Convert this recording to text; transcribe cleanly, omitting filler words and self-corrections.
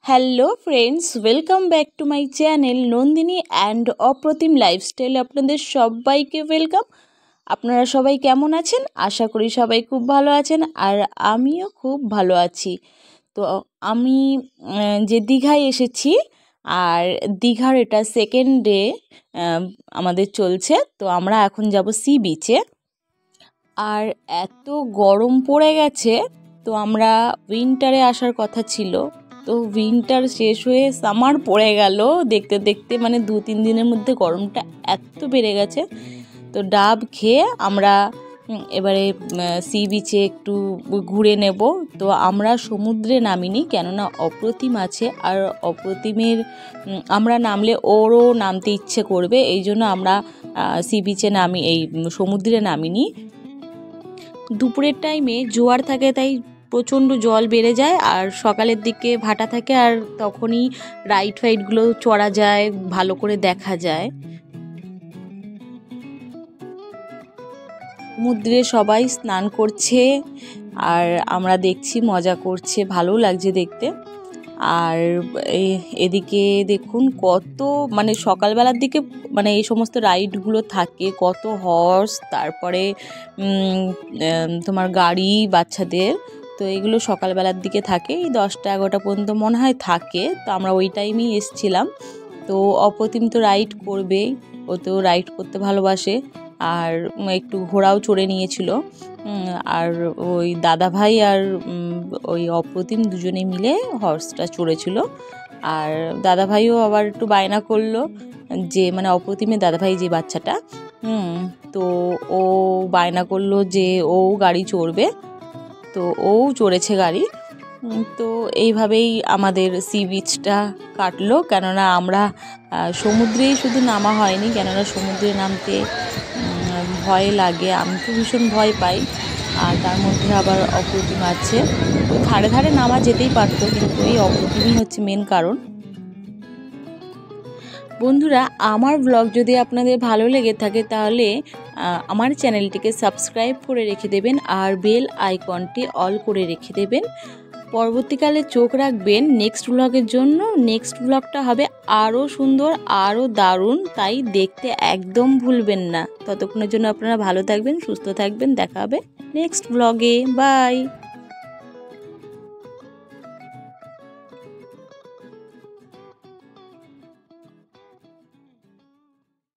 Hello friends, welcome back to my channel Nandini and Apratim lifestyle. আপনাদের সবাইকে welcome. আপনারা সবাই কেমন আছেন? আশা করি সবাই খুব ভালো আছেন, আর আমিও খুব ভালো আছি। তো আমি যে দীঘায় এসেছি, আর দীঘার এটা সেকেন্ড ডে আমাদের চলছে। তো আমরা এখন যাব সি বিচে। আর এত গরম পড়ে গেছে, তো আমরা উইন্টারে আসার কথা ছিল, তো উইন্টার শেষ হয়ে সামার পড়ে গেল দেখতে দেখতে। মানে 2-3 দিনের মধ্যে গরমটা এত বেড়ে গেছে। তো ডাব খেয়ে আমরা এবারে সি বিচে একটু ঘুরে নেব। তো আমরা সমুদ্রে নামিনি, কেননা অপ্রতিম আছে, আর অপ্রতিমের আমরা নামলে ওরও নামতে ইচ্ছে করবে, এই জন্য আমরা সি বিচে এই সমুদ্রে নামিনি। দুপুরের টাইমে জোয়ার থাকে, তাই প্রচণ্ড জল বেড়ে যায়, আর সকালের দিকে ভাটা থাকে, আর তখনই রাইডগুলো চড়া যায়, ভালো করে দেখা যায়। সমুদ্রে সবাই স্নান করছে, আর আমরা দেখছি, মজা করছে, ভালো লাগছে দেখতে। আর এদিকে দেখুন কত, মানে সকালবেলার দিকে মানে এই সমস্ত রাইডগুলো থাকে, কত হর্স, তারপরে তোমার গাড়ি বাচ্চাদের। তো এগুলো সকালবেলার দিকে থাকে, এই 10টা-11টা পর্যন্ত মনে হয় থাকে। তো আমরা ওই টাইমেই এসছিলাম। তো অপ্রতিম তো রাইড করবেই, ও তো রাইড করতে ভালোবাসে, আর একটু ঘোড়াও চড়ে নিয়েছিল। আর ওই দাদাভাই আর ওই অপ্রতিম দুজনে মিলে হর্সটা চড়েছিল। আর দাদাভাইও আবার একটু বায়না করলো, যে মানে অপ্রতিমের দাদাভাই যে বাচ্চাটা, তো ও বায়না করলো যে ও গাড়ি চড়বে, তো ও চড়েছে গাড়ি। তো এইভাবেই আমাদের সি বিচটা কাটলো, কেননা আমরা সমুদ্রেই শুধু নামা হয়নি, কেননা সমুদ্রে নামতে ভয় লাগে, আমি তো ভীষণ ভয় পাই। আর তার মধ্যে আবার অপ্রতিম আছে, ওই ধারে ধারে নামা যেতেই পারতো, কিন্তু এই অপ্রতিমই হচ্ছে মেন কারণ। বন্ধুরা, আমার ব্লগ যদি আপনাদের ভালো লেগে থাকে, তাহলে আমার চ্যানেলটিকে সাবস্ক্রাইব করে রেখে দেবেন, আর বেল আইকনটি অল করে রেখে দেবেন। পরবর্তীকালে চোখ রাখবেন নেক্সট ব্লগের জন্য। নেক্সট ব্লগটা হবে আরও সুন্দর, আরও দারুণ, তাই দেখতে একদম ভুলবেন না। ততক্ষণের জন্য আপনারা ভালো থাকবেন, সুস্থ থাকবেন, দেখা হবে নেক্সট ব্লগে। বাই।